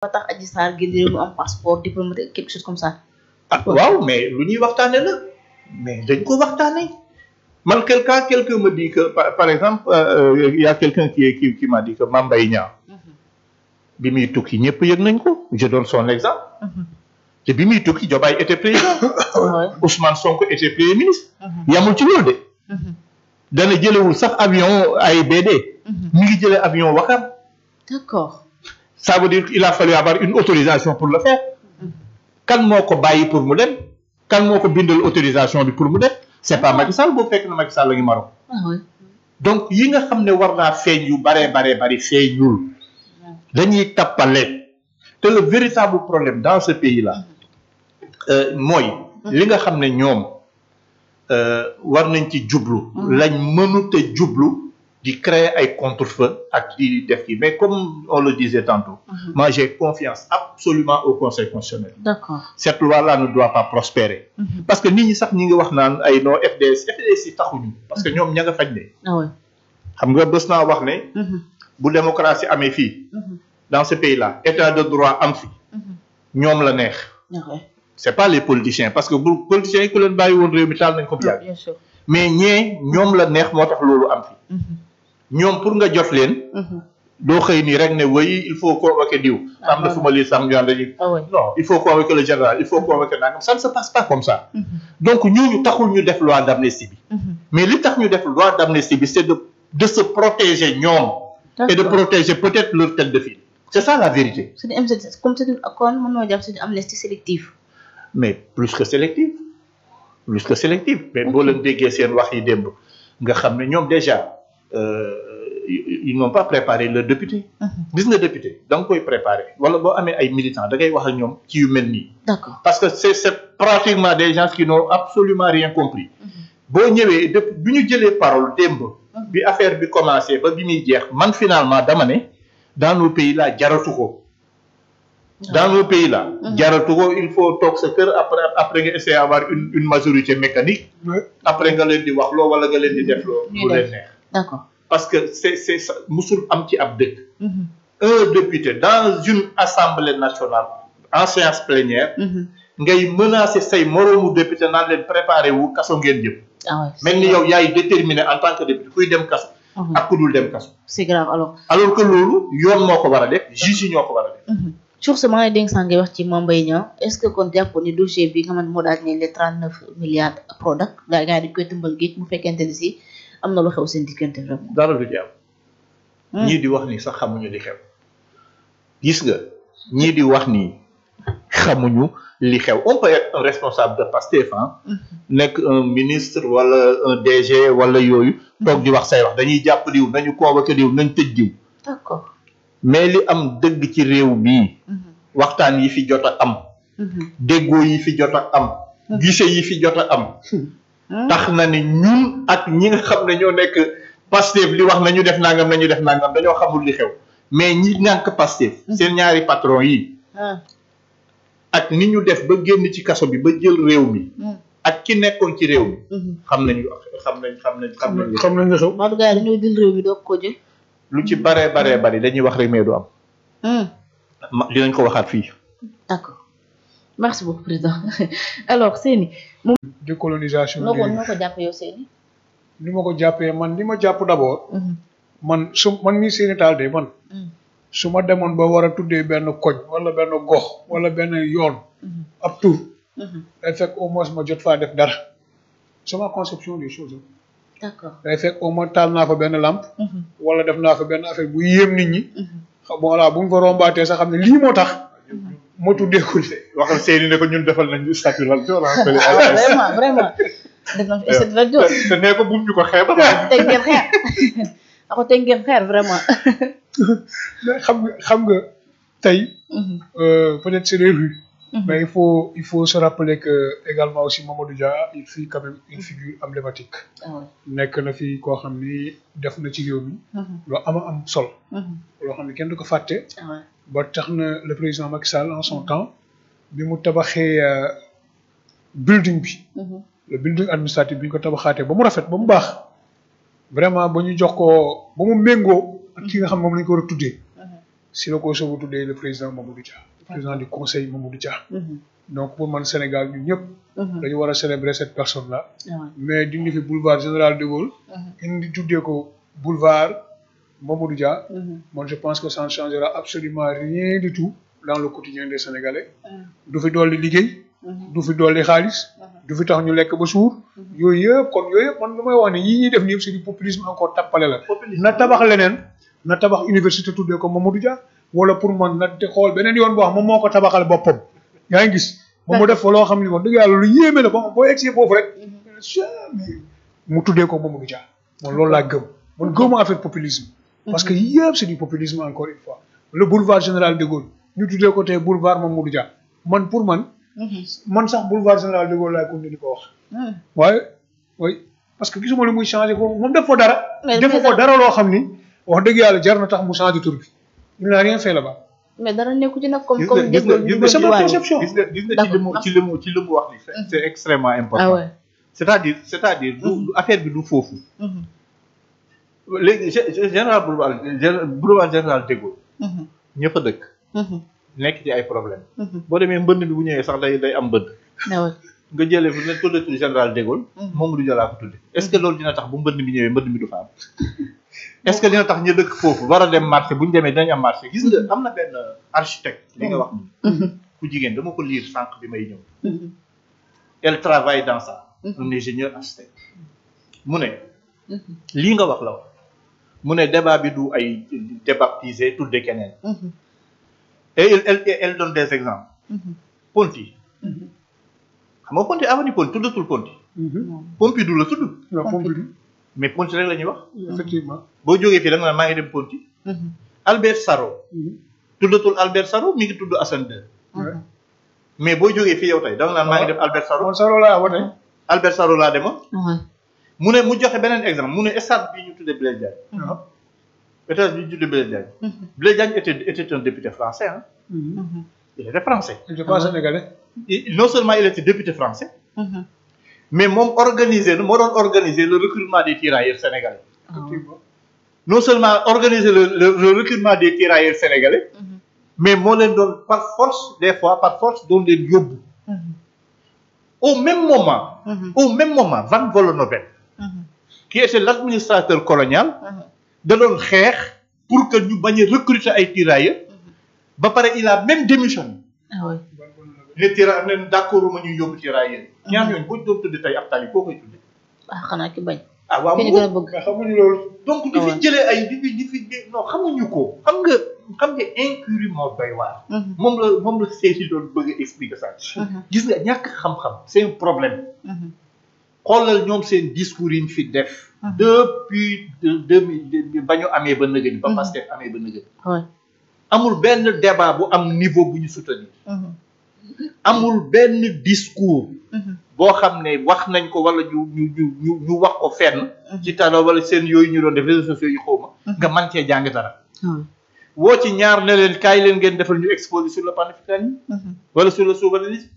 ba tax Adji Sarr génn réew mu am passeport diplomatique quelque chose comme ça. ah waaw mais lu ñuy waxtaane la mais dañ ko waxtaane man quelqu'un me dit que par exemple y a quelqu'un qui m'a dit que Mame Mbaye Niang bi muy tukki ñëpp yëg nañ ko je donne son exemple te bi muy tukki Diomaye était président Ousmane Sonko était premier ministre yamul ci loolu de dana jëlewul sax avion AIBD mi ngi jëlee avion Wakam. D'accord. Ça veut dire qu'il a fallu avoir une autorisation pour le faire. Kan moo ko bàyyi pour mu dem kan moo ko bindal autorisation bi pour mu dem c'est pas Macky Sall boo fekk na Macky Sall la ngi Maroc. Donc yi nga xam ne war naa feeñ yu bari feeñul dañuy tappale te le véritable problème dans ce pays là mooy li nga xam ne ñoom war nañ ci jublu lañ mënut a jublu di créer ay contre-feu ak di def yi mais comme on le disait tantôt moi j'ai confiance absolument au Conseil constitutionnel. D'accord. Cette loi-là ne doit pas prospérer parce que nit ñi sax ñi ngi wax naan ay non FDS yi taxuñu parce que ñoom ña nga faj ne xam nga bés naa wax ne bu démocratie amee fii dans ce pays-là état de droit am fi ñoom la neex c'est pas les politiciens parce que bu politiciens yi ku leen bàyyi woon réew mi taal nañ ko yàgg mais ñee ñoom la neex moo tax loolu am fi ñoom pour nga jot leen doo xëy nii rek ne oui il faut convoquer diw am na fu ma lii sax ñu dañuy non il faut convoquer le général il faut convoquer nangam ça ne se passe pas comme ça donc ñooñu taxul ñu def loi d'amnistie bi mais li tax ñu def loi d'amnistie bi c'est de se protéger ñoom et de protéger peut-être leur tête de file c'est ça la vérité comme c'est kon mën noo jàpp c'est une amnistie sélective mais plus que sélective mais boo leen déggee seen wax yi démb nga xam ne ñoom déjà ils n'ont pas préparé leur député gis nga député da nga koy préparer wala boo amee ay militants da ngay wax ak ñoom ci yu mel nii d'accord parce que c'est pratiquement des gens qui n'ont absolument rien compris boo ñëwee depuis bi ñu jëlee parole démb bi affaire bi commencé ba bi muy jeex man finalement dama ne dans nos pays là jaratu ko jaratu ko il faut toog sa kër après nga essayer avoir une majorité mécanique après nga leen di wax loo wala nga leen di def loo lu leen neex d'accord parce que c'est musul am ci ab dëkk un député dans une assemblée nationale en séance plénière ngay menacer say moroomu député naan leen préparer wu kaso ngeen jëm mel ni yow yaay déterminé en tant que député kuy dem kaso ak ku dul dem kaso c'est grave alors que loolu yoon moo ko war a def juge yi ñoo ko war a def sur ce moment dégg nga wax ci Mame Mbaye Niang est-ce que kon jàpp ni dossier bi nga xamante moo daal ne les 39 milliards Prodac gaa yi dañ koy tëmbal géej mu fekkente ni si am na lu xew seen diggante vraiment dara du ci am ñii di wax nii sax xamuñu li xew gis nga ñii di wax nii xamuñu li xew on peut être un responsable de Pastef nekk un ministre wala un DG wala yooyu toog di wax say wax dañuy jàpp diw nañu convoqué diw nañ tëj diw d'accord mais li am dëgg ci réew bii waxtaan yi fi jot a am déggoo yi fi jot a am guichet yi fi jot a am tax na ni ñun ak ñi nga xam ne ñoo nekk Pastef li wax nañu def nangam dañoo xamul li xew mais ñi ñànk Pastef seen ñaari patron yi ak ni ñu def ba génn ci kaso bi ba jël réew mi ak ki nekkoon ci réew mi xam nañ li xew maa dugaay dañoo jël réew mi doog ko jël lu ci bari dañuy wax rek mais du am dinañ ko waxaat fii d'accord merci beaucoup président alors Seyni moom décolonisation noo ko jàppee yow Seyni ni ma ko jàppee man li ma jàpp d'abord man mii Seyni Tall de man su ma demoon ba war a tuddee benn koñ wala benn gox wala benn yoon ab tur day fekk au moins ma jot faa def dara sama conception des choses d'accord day fekk au moins taal naa fa benn lampe wala def naa fa benn affaire bu yéem nit ñi voilà bu ñu fa rombaatee sax xam ne lii moo tax ma tuddee ko waxal Seyni ne ko ñun defal nañu statut la vraiment def nañ fi statut la te nee ko buñ ñu ko xeeb teg ngeen xeer vraiment xam nga tey peut-être c'est des rues mais il faut se rappeler que également aussi Mamadou Dia il fut quand même une figure emblématique nekk na fi koo xam ni def na ci réew mi loo am solo loo xam ne kenn du ko fàtte ba tax na le président Macky Sall en son temps bi mu tabaxee building bi le building administratif bi ñu ko tabaxaatee ba mu rafet ba mu baax vraiment ba ñu jox ko ba mu méngoo ak ki nga xam moom la ñu ko war a tuddee si la ko soog a tuddee le président Mamadou Dia le président du conseil Mamadou Dia. Donc pour man Sénégal ñun ñëpp. dañu war a célébrer cette personne là. mais dindi fi boulevard Général de Gaulle. indi tuddee ko boulevard Mamadou Dia. Moi je pense que ça ne changera absolument rien du tout dans le quotidien des Sénégalais. du fi dolli liggéey. du fi dolli xaalis. du fi tax ñu lekk ba suur. yooyu yëpp kon yooyu yëpp man lu may wax ne yii ñuy def nii yëpp c'est du populisme encore tappale la. na tabax leneen na tabax université tuddee ko Mamadou Dia wala pour man na te xool beneen yoon boo xam moom moo ko tabaxal boppam. yaa ngi gis moom mu def fa loo xam ni wax dëgg yàlla lu yéeme la ba boo egsee foofu rek mu tuddee ko Mamadou Dia man loolu laa gëm man gëmuma affaire populisme. parce que yëpp c'est du populisme encore une fois le boulevard Général de Gaulle ñu tuddee ko tey boulevard Mamadou Dia man pour man. man sax boulevard Général de Gaulle laay continuer di ko wax. waaye oui parce que gisuma lu muy changé foofu moom def fa dara. def fa dara loo xam ni wax dëgg yàlla jar na tax mu changé tur bi il n'a rien fait là-bas. mais dara nekku ci nag comme c'est ma conception. gis nga ci li mu wax ni c'est extrêmement important. c'est-à-dire du affaire bi du foofu. léegi boulevard Général de Gaulle. ñëpp a dëkk. nekk ci ay problème boo demee mbënd bi bu ñëwee sax day am mbënd. nga jëlee fu ne tuddatul Général de Gaulle. moom du jëlaa ko tudde est-ce que loolu dina tax bu mbënd bi ñëwee mbënd mi du fa am. est-ce que dina tax ñu dëkk foofu war a dem marché bu ñu demee dinañ am marché gis nga am na benn architecte li nga wax nii. ku jigéen dama ko lire sànq bi may ñëw. elle travaille dans ça. un ingénieur architecte. mu ne. lii nga wax la wax. mu ne débat bi du ay débaptisé tudde keneen. et elle donne des exemples. Ponty. xam nga Ponty avenue Ponty tuddatul Ponty. Pompidou la tudd. Pompidou. mais Ponty rek la ñuy wax. effectivement. boo jógee fii da nga naan maa ngi dem Ponty. Albert Sarraut. tuddatul Albert Sarraut mi ngi tudd Assane II. mais boo jógee fii yow tey da nga naan maa ngi dem Albert Sarraut. man Sarraut laa wote. Albert Sarraut laa demoon. mu ne mu joxe beneen exemple mu ne stade bi ñu tuddee Blaise Diagne. stade bi ñu tuddee Blaise Diagne. Blaise Diagne était un député français hein. Il était français. Il n'était pas sénégalais. Non seulement il était député français. mais moom moo doon organiser le recrutement des tirailleurs sénégalais. Non seulement organiser le recrutement des tirailleurs sénégalais. mais moo leen doon par force doon leen yóbbu. au même moment Van Vollenhoven. qui était l'administrateur colonial. da doon xeex pour que ñu bañ a recruter ay tirailleurs. ba pare il a même démissionné. les tirailleurs am nañu d'accord ma ñuy yóbbu tirailleurs. ñaar ñooñu boo doon tuddee tey ab tali koo koy tuddee. xanaa ki bañ. waaw ki ñu gën a bëgg. mais xamuñu loolu. donc di fi jëlee ay di fi non xamuñu ko. xam nga incurie moo doy waar. moom la seeti doon bëgg a expliquer ça. gis nga ñàkk xam-xam c'est un problème. xoolal ñoom seen discours yi ñu fi def. depuis 2000 ba ñu amee ba nëgëni. ba Pastef amee ba nëgëni. amul benn débat bu am niveau bu ñu soutenir. amul benn discours. boo xam ne wax nañ ko wala ñu wax ko fenn. ci talo wala seen yooyu ñu doon def réseaux sociaux yi xawma nga mën cee jàng dara. woo ci ñaar ne leen kaay leen ngeen defal ñu exposé sur le panafricanisme. wala sur le souverainisme.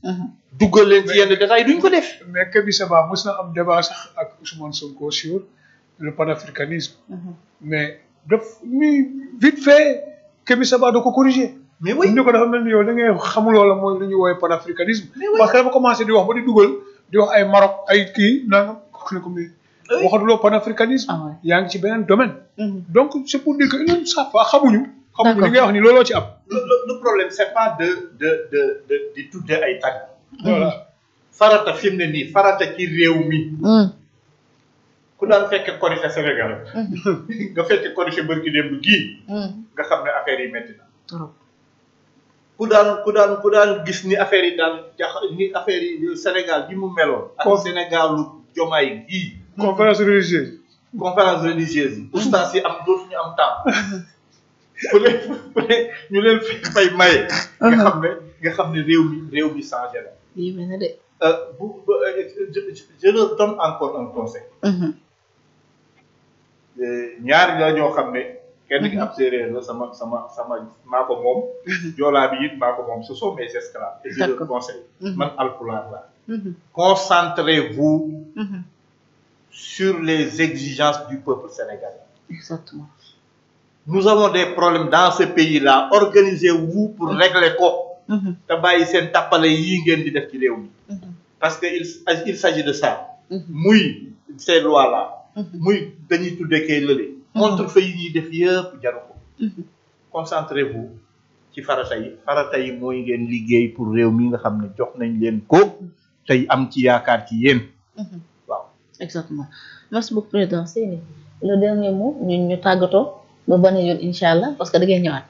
duggal leen ci yenn détails duñ ko def. mais Kébi Seba mos na am débat sax ak Ousmane Sonko sur le panafricanisme. mais daf muy vite fait Kébi Seba da ko corriger. mais oui ñu ko dafa mel ni yow da ngay xamuloo la mooy lu ñuy woowee panafricanisme. parce que dafa commencé di wax ba di dugal di wax ay Maroc ay kii nangam ne ko mais waxatuloo panafricanisme. yaa ngi ci beneen domaine. donc c'est pour dire que ñun sax xamuñu li ngay wax ni looloo ci am. le problème c'est pas de tuddee ay tàgg. voilà farata fi mu ne nii farata ci réew mi. ku daan fekke Korité Sénégal. nga fekke Korité bërki démb gii. nga xam ne affaire yi métti na. ku daan gis ni affaire yi daan ni affaire yi Sénégal bi mu meloon. ak Sénégalu Jomaay gii. conférence religieuse yi. oustaz yi am dootuñu am temps. fu ne ñu leen fay maye. nga xam ne réew mi changé la. je leur donne encore un conseil. ñaari la ñoo xam ne. kenn ki ab séeréer la sama maa ko moom. joolaa bi it maa ko moom ce sont mes esclaves. et je leur conseille. man alpulaar la. concentrez-vous. sur les exigences du peuple sénégalais. Exactement. nous avons des problèmes dans ce pays-là organisez-vous pour régler ko te bàyyi seen tàppale yii ngeen di def ci réew mi parce que il s'agit de ça muy ces lois-là muy dañuy tuddee kay lële contre-feu yi ñuy def yëpp jaru ko concentrez-vous ci farata yi mooy ngeen liggéey pour réew mi nga xam ne jox nañ leen ko tey am ci yaakaar ci yéen waaw exactement merci beaucoup président Seyni le dernier mot ñu tàggatoo ba beneen yoon incha allah parce que da ngeen ñëwaat